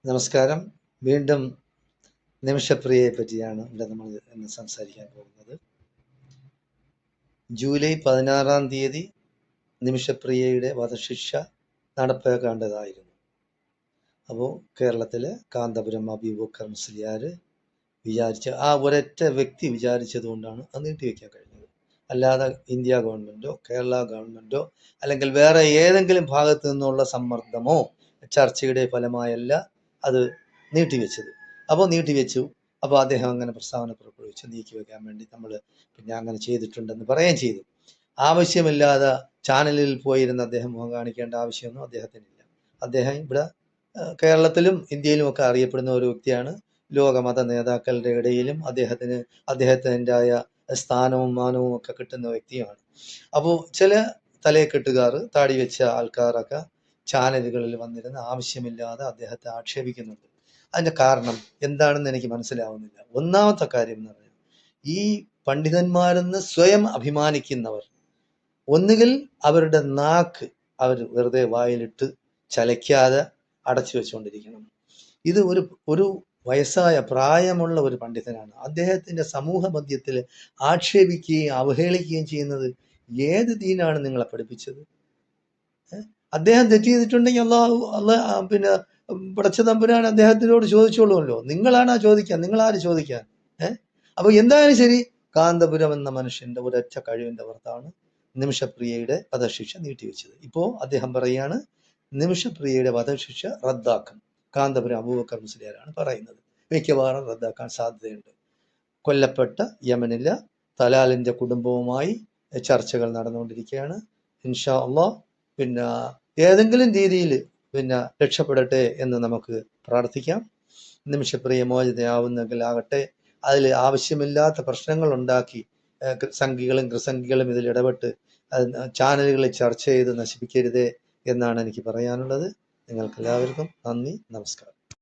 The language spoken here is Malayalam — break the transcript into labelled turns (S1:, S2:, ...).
S1: നമസ്കാരം. വീണ്ടും നിമിഷപ്രിയയെ പറ്റിയാണ് ഇവിടെ നമ്മൾ ഇന്ന് സംസാരിക്കാൻ പോകുന്നത്. ജൂലൈ 16-ാം തീയതി നിമിഷപ്രിയയുടെ വധശിക്ഷ നടപ്പാക്കേണ്ടതായിരുന്നു. അപ്പോൾ കേരളത്തിലെ കാന്തപുരം അബൂബക്കർ മുസ്ലിയാർ വിചാരിച്ച ആ ഒരൊറ്റ വ്യക്തി വിചാരിച്ചതുകൊണ്ടാണ് അത് നീട്ടിവെക്കാൻ കഴിഞ്ഞത്. അല്ലാതെ ഇന്ത്യ ഗവൺമെൻറ്റോ കേരള ഗവൺമെൻറ്റോ അല്ലെങ്കിൽ വേറെ ഏതെങ്കിലും ഭാഗത്തു നിന്നുള്ള സമ്മർദ്ദമോ ചർച്ചയുടെ ഫലമായല്ല അത് നീട്ടിവെച്ചത്. അപ്പോൾ നീട്ടിവെച്ചു. അപ്പോൾ അദ്ദേഹം അങ്ങനെ പ്രസ്താവന പുറപ്പെടുവിച്ച് നീക്കി വെക്കാൻ വേണ്ടി നമ്മൾ പിന്നെ അങ്ങനെ ചെയ്തിട്ടുണ്ടെന്ന് പറയുകയും ചെയ്തു. ആവശ്യമില്ലാതെ ചാനലിൽ പോയിരുന്ന അദ്ദേഹം മുഖം കാണിക്കേണ്ട ആവശ്യമൊന്നും അദ്ദേഹത്തിനില്ല. അദ്ദേഹം ഇവിടെ കേരളത്തിലും ഇന്ത്യയിലും ഒക്കെ അറിയപ്പെടുന്ന ഒരു വ്യക്തിയാണ്. ലോകമത നേതാക്കളുടെ ഇടയിലും അദ്ദേഹത്തിൻ്റെതായ സ്ഥാനവും മാനവും ഒക്കെ കിട്ടുന്ന വ്യക്തിയാണ്. അപ്പോൾ ചില തലയെക്കെട്ടുകാർ താടി വെച്ച ആൾക്കാരൊക്കെ ചാനലുകളിൽ വന്നിരുന്ന് ആവശ്യമില്ലാതെ അദ്ദേഹത്തെ ആക്ഷേപിക്കുന്നുണ്ട്. അതിൻ്റെ കാരണം എന്താണെന്ന് എനിക്ക് മനസ്സിലാവുന്നില്ല. ഒന്നാമത്തെ കാര്യം എന്ന് പറഞ്ഞാൽ, ഈ പണ്ഡിതന്മാരെന്ന് സ്വയം അഭിമാനിക്കുന്നവർ ഒന്നുകിൽ അവരുടെ നാക്ക് അവർ വെറുതെ വായിലിട്ട് ചലയ്ക്കാതെ അടച്ചു വെച്ചുകൊണ്ടിരിക്കണം. ഇത് ഒരു വയസ്സായ പ്രായമുള്ള ഒരു പണ്ഡിതനാണ്. അദ്ദേഹത്തിൻ്റെ സമൂഹ മധ്യത്തിൽ ആക്ഷേപിക്കുകയും അവഹേളിക്കുകയും ചെയ്യുന്നത് ഏത് ദീനാണ് നിങ്ങളെ പഠിപ്പിച്ചത്? അദ്ദേഹം തെറ്റ് ചെയ്തിട്ടുണ്ടെങ്കിൽ പിന്നെ പടച്ച തമ്പുരാൻ അദ്ദേഹത്തിനോട് ചോദിച്ചോളുമല്ലോ. നിങ്ങളാണ് ചോദിക്കാൻ, നിങ്ങളാര് ചോദിക്കാൻ? അപ്പോൾ എന്തായാലും ശരി, കാന്തപുരം എന്ന മനുഷ്യന്റെ ഒരൊറ്റ കഴിവിന്റെ പുറത്താണ് നിമിഷപ്രിയയുടെ വധശിക്ഷ നീട്ടിവെച്ചത്. ഇപ്പോൾ അദ്ദേഹം പറയാണ് നിമിഷപ്രിയയുടെ വധശിക്ഷ റദ്ദാക്കും. കാന്തപുരം അബൂബക്കർ മുസ്ലിയാരാണ് പറയുന്നത്. മിക്കവാറും റദ്ദാക്കാൻ സാധ്യതയുണ്ട്. കൊല്ലപ്പെട്ട യമനിലെ തലാലിന്റെ കുടുംബവുമായി ചർച്ചകൾ നടന്നുകൊണ്ടിരിക്കുകയാണ്. ഇൻഷാ അള്ളാഹ് പിന്നെ ഏതെങ്കിലും രീതിയിൽ പിന്നെ രക്ഷപ്പെടട്ടെ എന്ന് നമുക്ക് പ്രാർത്ഥിക്കാം. നിമിഷപ്രിയ മോചിതയാവുന്നെങ്കിൽ ആകട്ടെ. അതിൽ ആവശ്യമില്ലാത്ത പ്രശ്നങ്ങൾ ഉണ്ടാക്കി സംഘികളും കൃസംഘികളും ഇതിൽ ഇടപെട്ട് ചാനലുകളിൽ ചർച്ച ചെയ്ത് നശിപ്പിക്കരുതേ എന്നാണ് എനിക്ക് പറയാനുള്ളത്. നിങ്ങൾക്കെല്ലാവർക്കും നന്ദി, നമസ്കാരം.